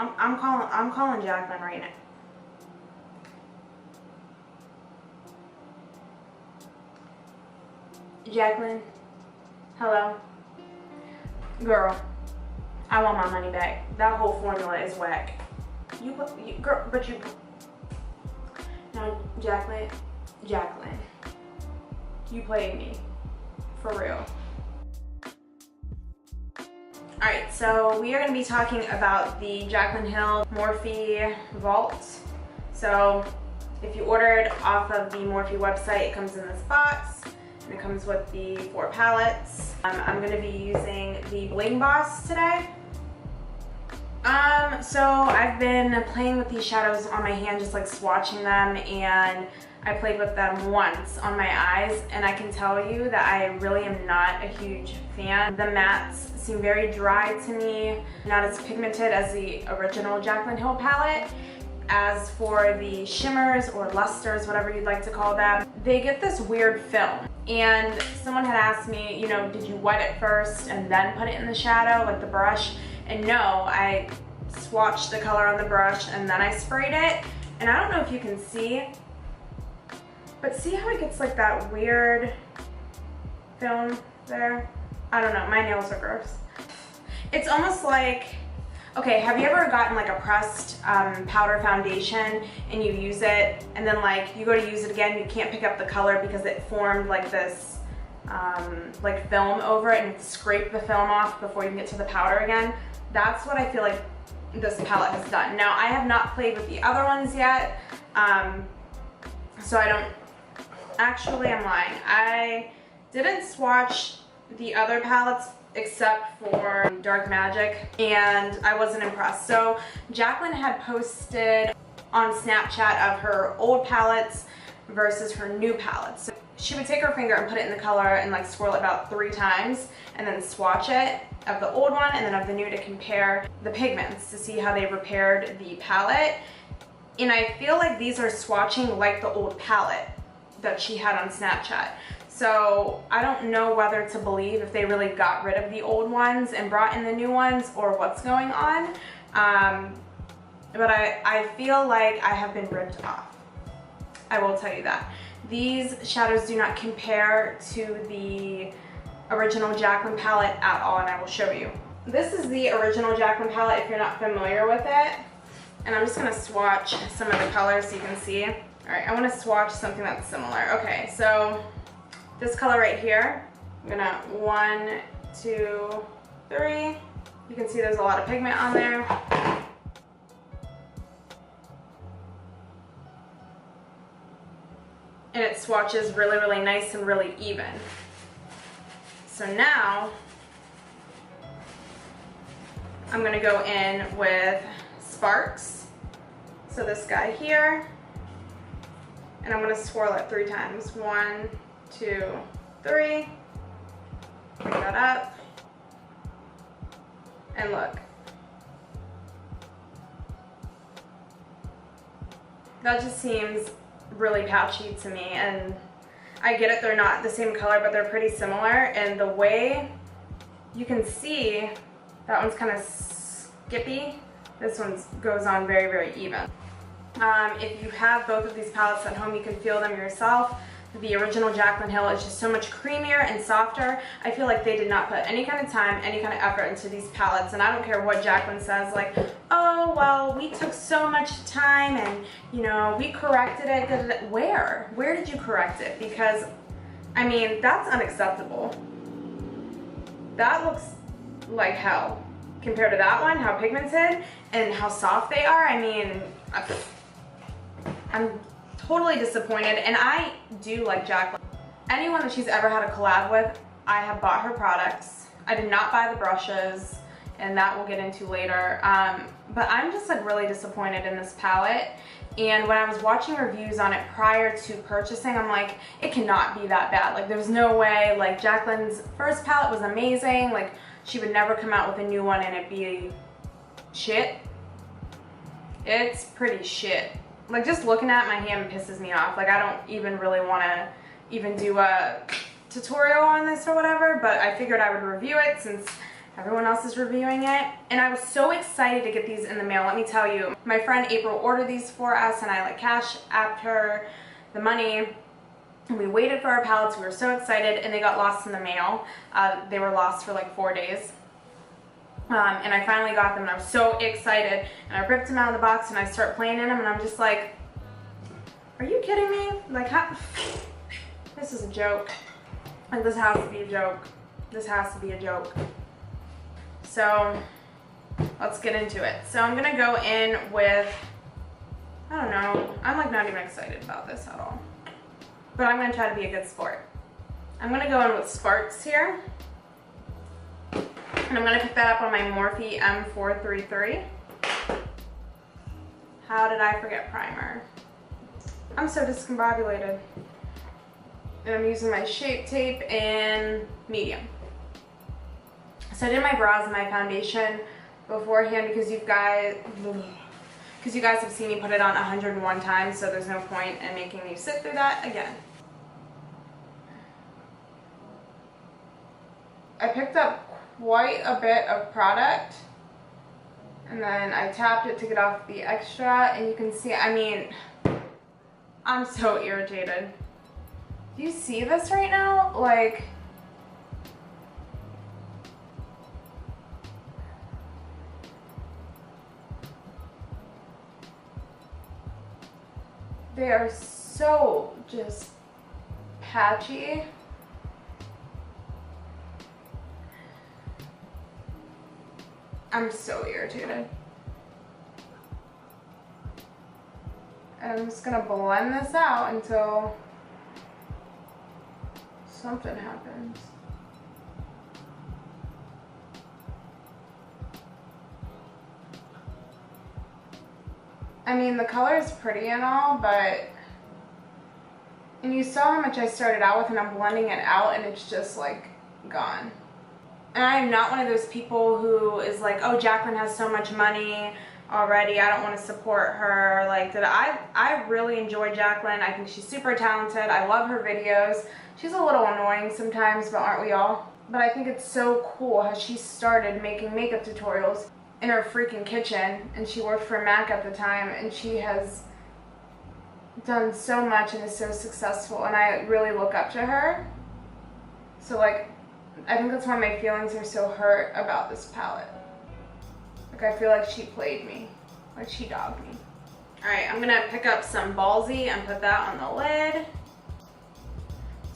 I'm calling Jaclyn right now. Jaclyn, hello? Girl, I want my money back. That whole formula is whack. Girl, but you... Now, Jaclyn, you played me. For real. Alright, so we are going to be talking about the Jaclyn Hill Morphe Vault. So, if you ordered off of the Morphe website, it comes in this box. And it comes with the 4 palettes. I'm going to be using the Bling Boss today. So I've been playing with these shadows on my hand, just like swatching them, and I played with them once on my eyes, and I can tell you that I really am not a huge fan. The mattes seem very dry to me, not as pigmented as the original Jaclyn Hill palette. As for the shimmers or lusters, whatever you'd like to call them, they get this weird film. And someone had asked me, you know, did you wet it first and then put it in the shadow, like the brush? And no, I swatched the color on the brush and then I sprayed it. And I don't know if you can see, but see how it gets like that weird film there? I don't know, my nails are gross. It's almost like, okay, have you ever gotten like a pressed powder foundation and you use it and then like you go to use it again, you can't pick up the color because it formed like this like film over it, and you have to scrape the film off before you can get to the powder again? That's what I feel like this palette has done. Now, I have not played with the other ones yet, so I don't, actually I'm lying. I didn't swatch the other palettes except for Dark Magic, and I wasn't impressed. So Jaclyn had posted on Snapchat of her old palettes versus her new palettes. So she would take her finger and put it in the color and like swirl it about 3 times and then swatch it of the old one and then of the new to compare the pigments to see how they repaired the palette. And I feel like these are swatching like the old palette that she had on Snapchat. So I don't know whether to believe if they really got rid of the old ones and brought in the new ones or what's going on. But I feel like I have been ripped off. I will tell you that. These shadows do not compare to the original Jaclyn palette at all, and I will show you. This is the original Jaclyn palette if you're not familiar with it. And I'm just gonna swatch some of the colors so you can see. All right, I wanna swatch something that's similar. Okay, so this color right here, I'm gonna 1, 2, 3. You can see there's a lot of pigment on there. And it swatches really, really nice and really even. So now, I'm gonna go in with Sparks. So this guy here, and I'm gonna swirl it 3 times. 1, 2, 3. Pick that up. And look. That just seems really patchy to me, and I get it, they're not the same color, but they're pretty similar, and the way you can see that one's kind of skippy, this one goes on very, very even. If you have both of these palettes at home, you can feel them yourself. The original Jaclyn Hill is just so much creamier and softer. I feel like they did not put any kind of time, any kind of effort into these palettes, and I don't care what Jaclyn says, like, oh, well, we took so much time and, you know, we corrected it. Where? Where did you correct it? Because, I mean, that's unacceptable. That looks like hell compared to that one, how pigmented and how soft they are. I mean, I'm totally disappointed, and I do like Jaclyn. Anyone that she's ever had a collab with, I have bought her products. I did not buy the brushes, and that we'll get into later. But I'm just like really disappointed in this palette. And when I was watching reviews on it prior to purchasing, I'm like, it cannot be that bad. Like, there's no way. Like, Jaclyn's first palette was amazing. Like, she would never come out with a new one and it be shit. It's pretty shit. Like, just looking at my hand pisses me off. Like, I don't even really want to even do a tutorial on this or whatever, but I figured I would review it since Everyone else is reviewing it. And I was so excited to get these in the mail. Let me tell you, my friend April ordered these for us and I like cash apped her the money. And we waited for our pallets. We were so excited and they got lost in the mail. They were lost for like 4 days. And I finally got them and I was so excited. And I ripped them out of the box and I start playing in them and I'm just like, are you kidding me? Like, how? This is a joke. Like, this has to be a joke. This has to be a joke. So, let's get into it. So, I'm gonna go in with, I don't know, I'm like not even excited about this at all. But I'm gonna try to be a good sport. I'm gonna go in with Sparks here. And I'm gonna pick that up on my Morphe M433. How did I forget primer? I'm so discombobulated. And I'm using my Shape Tape in medium. So I did my brows and my foundation beforehand because you guys have seen me put it on 101 times, so there's no point in making me sit through that again. I picked up quite a bit of product and then I tapped it to get off the extra, and you can see, I mean, I'm so irritated. Do you see this right now? Like, they are so just patchy. I'm so irritated. And I'm just gonna blend this out until something happens. I mean, the color is pretty and all, but, and you saw how much I started out with and I'm blending it out and it's just like gone. And I am not one of those people who is like, oh, Jaclyn has so much money already, I don't want to support her. Like, I really enjoy Jaclyn. I think she's super talented. I love her videos. She's a little annoying sometimes, but aren't we all? But I think it's so cool how she started making makeup tutorials in her freaking kitchen, and she worked for MAC at the time, and she has done so much and is so successful, and I really look up to her. So like, I think that's why my feelings are so hurt about this palette. Like, I feel like she played me, like she dogged me. Alright, I'm gonna pick up some Ballsy and put that on the lid.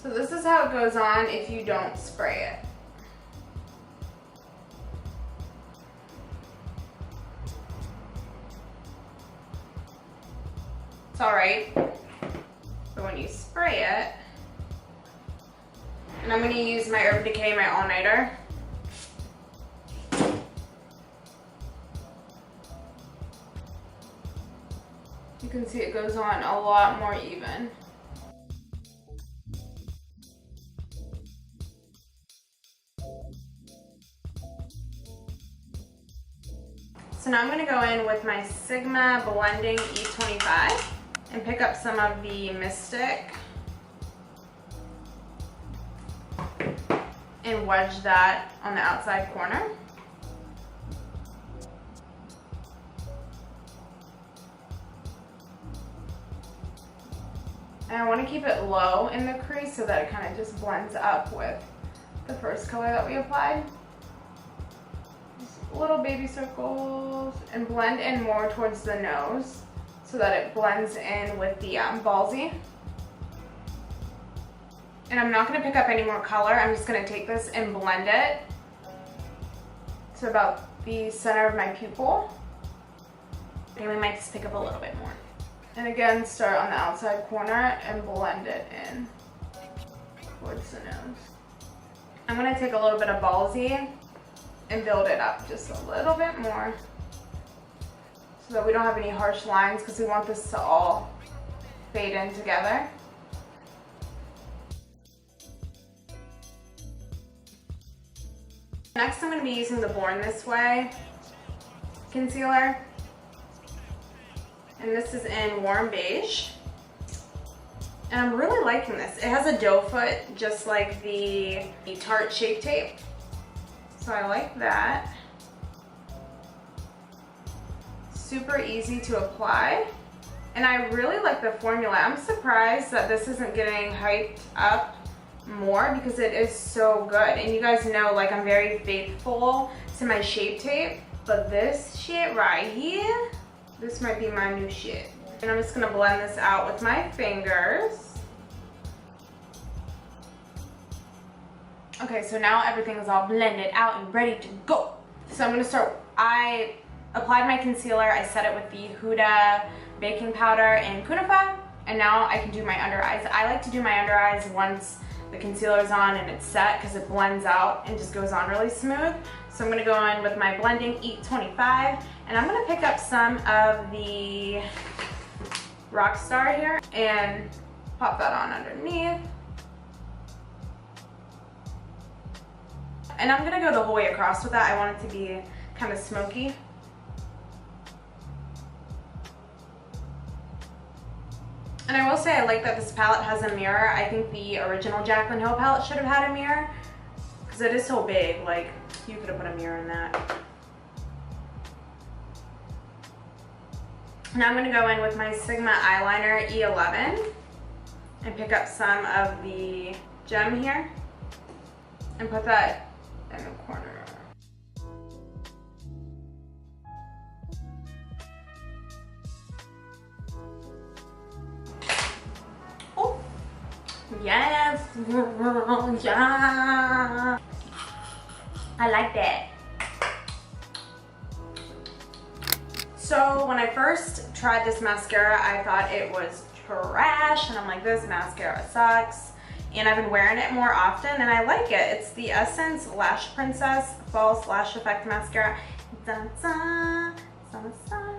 So this is how it goes on if you don't spray it. It's alright, but when you spray it, and I'm going to use my Urban Decay, my all-nighter. You can see it goes on a lot more even. So now I'm going to go in with my Sigma Blending E25 and pick up some of the Mystic and wedge that on the outside corner. And I want to keep it low in the crease so that it kind of just blends up with the first color that we applied. Just little baby circles and blend in more towards the nose so that it blends in with the Ballsy. And I'm not going to pick up any more color. I'm just going to take this and blend it to about the center of my pupil. And we might just pick up a little bit more. And again, start on the outside corner and blend it in towards the nose. I'm going to take a little bit of Ballsy and build it up just a little bit more so that we don't have any harsh lines, because we want this to all fade in together. Next, I'm going to be using the Born This Way concealer, and this is in Warm Beige, and I'm really liking this. It has a doe foot just like the Tarte Shape Tape, So I like that. Super easy to apply. And I really like the formula. I'm surprised that this isn't getting hyped up more because it is so good. And you guys know, like, I'm very faithful to my Shape Tape, but this shit right here, this might be my new shit. And I'm just gonna blend this out with my fingers. Okay, so now everything is all blended out and ready to go. So I'm gonna start, I applied my concealer, I set it with the Huda baking powder and Kunafa, and now I can do my under eyes. I like to do my under eyes once the concealer's on and it's set because it blends out and just goes on really smooth. So I'm gonna go in with my blending E25, and I'm gonna pick up some of the Rockstar here and pop that on underneath. And I'm gonna go the whole way across with that. I want it to be kind of smoky. And I will say I like that this palette has a mirror. I think the original Jaclyn Hill palette should have had a mirror because it is so big. Like, you could have put a mirror in that. Now I'm going to go in with my Sigma eyeliner E11 and pick up some of the gem here and put that in the corner. Oh, yes, girl, yeah. I like that. So when I first tried this mascara, I thought it was trash, and I'm like, this mascara sucks. And I've been wearing it more often, and I like it. It's the Essence Lash Princess False Lash Effect Mascara. Dun, dun, dun, dun.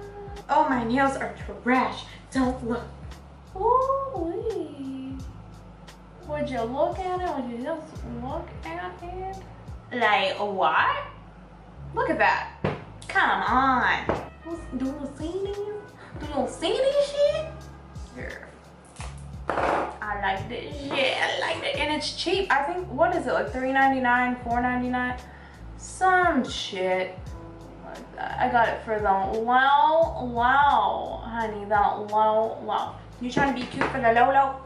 Oh, my nails are trash. Don't look. Ooh, would you look at it? Would you just look at it? Like, what? Look at that. Come on. Do you see these? Do you see this shit? Here. I like this shit. I like it. And it's cheap. I think, what is it? Like $3.99, $4.99? Some shit like that. I got it for the low, honey. The low. You trying to be cute for the low?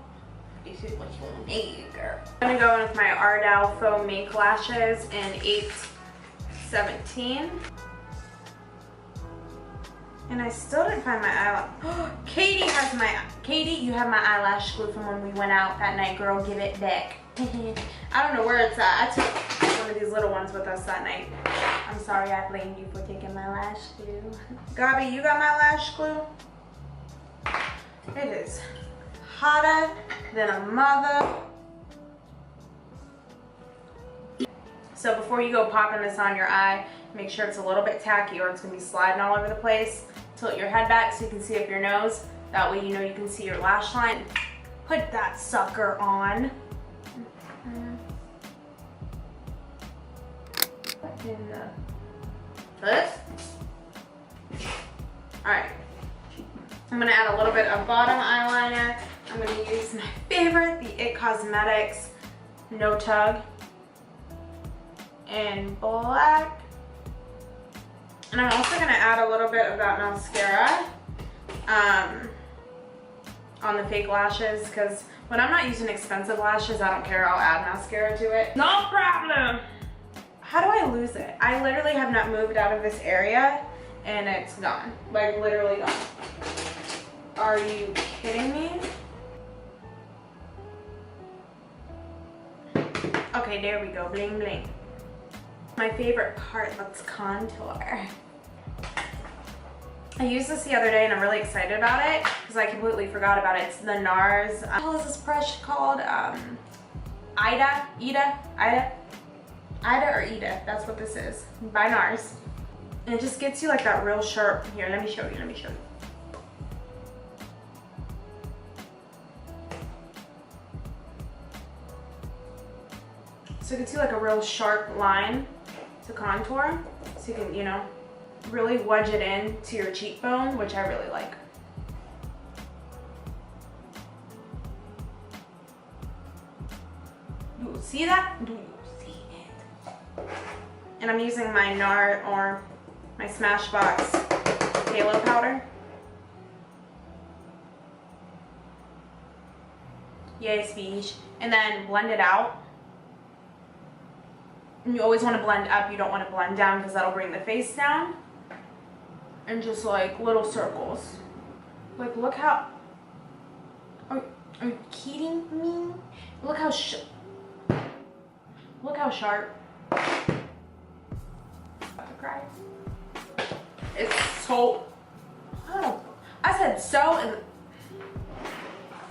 This is what you need, girl. I'm gonna go in with my Ardell Faux Make Lashes in 817. And I still didn't find my eyelash. Katie, you have my eyelash glue from when we went out that night, girl. Give it back. I don't know where it's at. I took one of these little ones with us that night. I'm sorry I blamed you for taking my lash glue. Gabi, you got my lash glue? It is hotter than a mother. So before you go popping this on your eye, make sure it's a little bit tacky or it's gonna be sliding all over the place. Tilt your head back so you can see up your nose. That way you know you can see your lash line. Put that sucker on. This. Alright. I'm gonna add a little bit of bottom eyeliner. I'm gonna use my favorite, the IT Cosmetics No Tug in black. And I'm also gonna add a little bit of that mascara on the fake lashes, because when I'm not using expensive lashes, I don't care, I'll add mascara to it. No problem. How do I lose it? I literally have not moved out of this area and it's gone. Like, literally gone. Are you kidding me? Okay, there we go, bling bling. My favorite part, let's contour. I used this the other day and I'm really excited about it because I completely forgot about it. It's the NARS, what is this brush called? Ida, that's what this is, by NARS. And it just gets you like that real sharp, here, let me show you. So it gets you like a real sharp line to contour, so you can, you know, really wedge it in to your cheekbone, which I really like. Do you see that? Do you see it? And I'm using my NART or my Smashbox Halo powder. Yes, beige. And then blend it out. And you always want to blend up, you don't want to blend down because that'll bring the face down. And just like little circles. Like look how, are you kidding me? Look how sharp. Cry. It's so, I don't know. I said so and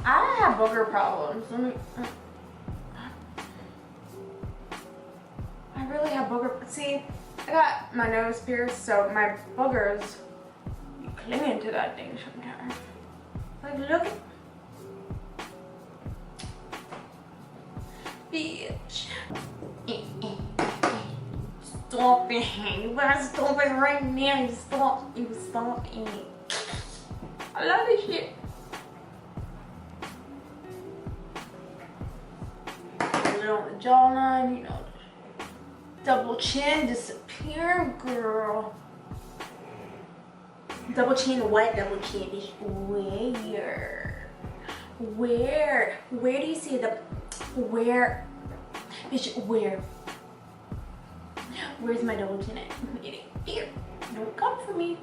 I don't have booger problems. I really have booger. See, I got my nose pierced, so my boogers be clinging to that thing sometimes. Like, look at. Bitch. Stop it. You better stop it right now. You stop it. I love this shit. On the jawline, you know, double chin disappear, girl. Double chin, what double chin? Where do you see the, where, bitch, where? Where's my double chin at? It ain't here. Don't come for me.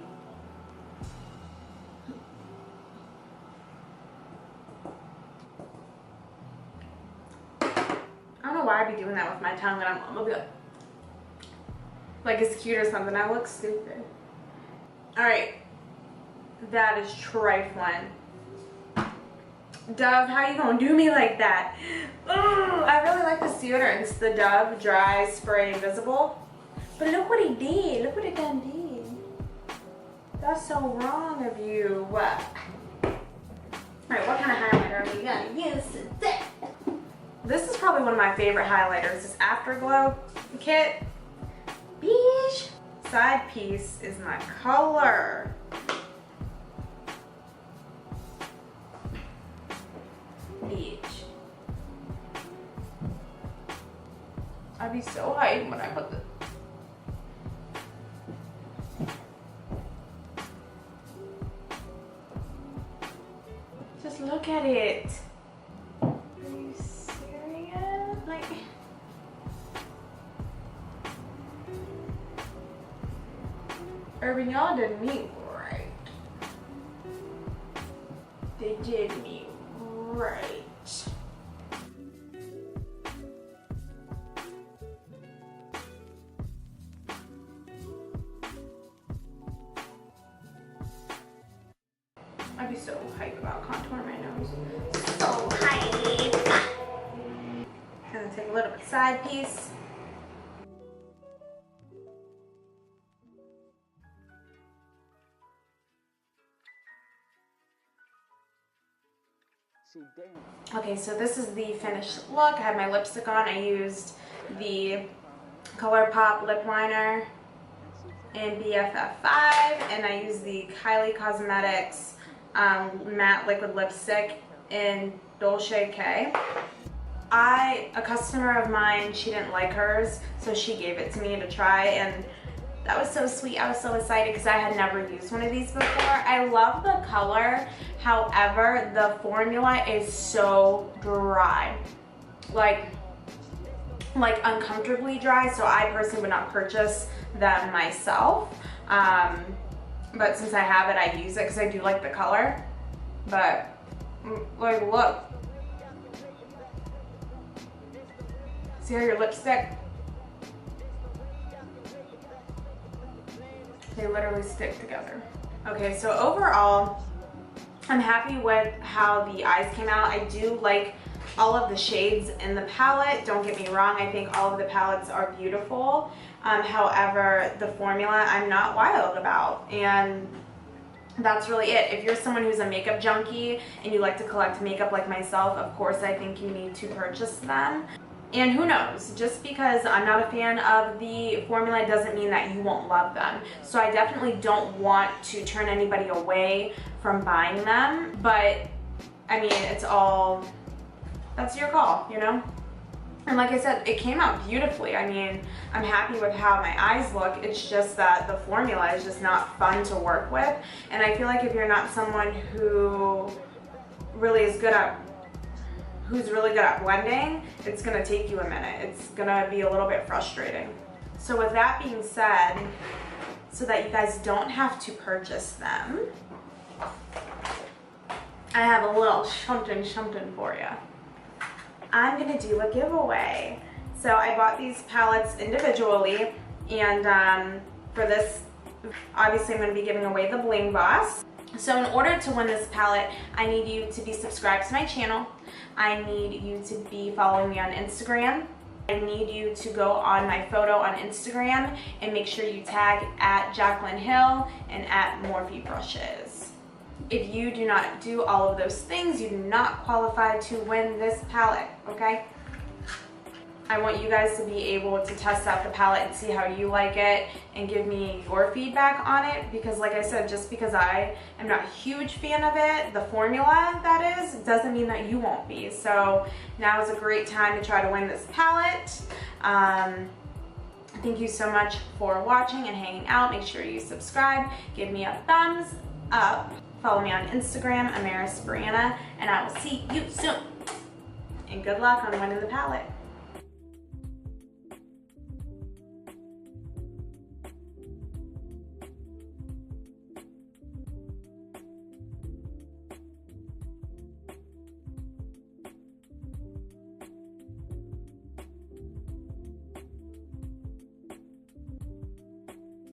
I don't know why I be doing that with my tongue, and I'm gonna be like it's cute or something. I look stupid. All right, that is trifling. Dove, how you gonna do me like that? Ugh, I really like this deodorant. It's the Dove Dry Spray Invisible. But look what he did. Look what it done did. That's so wrong of you. All right, what kind of highlighter are we gonna use today? This is probably one of my favorite highlighters. This Afterglow kit. Beige. Side piece is my color. Beige. I'd be so hyped when I put this. Just look at it. Like, Urban, y'all did me right. They did me right. I'd be so hyped about contouring my nose. So hyped. And take a little bit side piece. Okay, so this is the finished look. I had my lipstick on. I used the ColourPop lip liner in BFF5, and I used the Kylie Cosmetics matte liquid lipstick in Dolce K. A customer of mine, she didn't like hers, so she gave it to me to try, and that was so sweet. I was so excited because I had never used one of these before. I love the color, however, the formula is so dry, like uncomfortably dry, so I personally would not purchase them myself. But since I have it, I use it because I do like the color. But like, look. See how your lipstick? They literally stick together. Okay, so overall, I'm happy with how the eyes came out. I do like all of the shades in the palette. Don't get me wrong, I think all of the palettes are beautiful. However, the formula I'm not wild about, and that's really it. If you're someone who's a makeup junkie and you like to collect makeup like myself, of course I think you need to purchase them. And who knows, just because I'm not a fan of the formula doesn't mean that you won't love them. So I definitely don't want to turn anybody away from buying them, but I mean, it's all, that's your call, you know? And like I said, it came out beautifully. I mean, I'm happy with how my eyes look. It's just that the formula is just not fun to work with. And I feel like if you're not someone who really is good at, who's really good at blending, it's gonna take you a minute. It's gonna be a little bit frustrating. So with that being said, so that you guys don't have to purchase them, I have a little something for you. I'm gonna do a giveaway. So I bought these palettes individually, and for this, obviously I'm gonna be giving away the Bling Boss. So in order to win this palette, I need you to be subscribed to my channel. I need you to be following me on Instagram. I need you to go on my photo on Instagram and make sure you tag at Jaclyn Hill and at Morphe Brushes. If you do not do all of those things, you do not qualify to win this palette, okay? I want you guys to be able to test out the palette and see how you like it and give me your feedback on it, because like I said, just because I am not a huge fan of it, the formula that is, doesn't mean that you won't be. So now is a great time to try to win this palette. Thank you so much for watching and hanging out. Make sure you subscribe, give me a thumbs up, follow me on Instagram, AMARISBRIANNA, and I will see you soon. And good luck on winning the palette.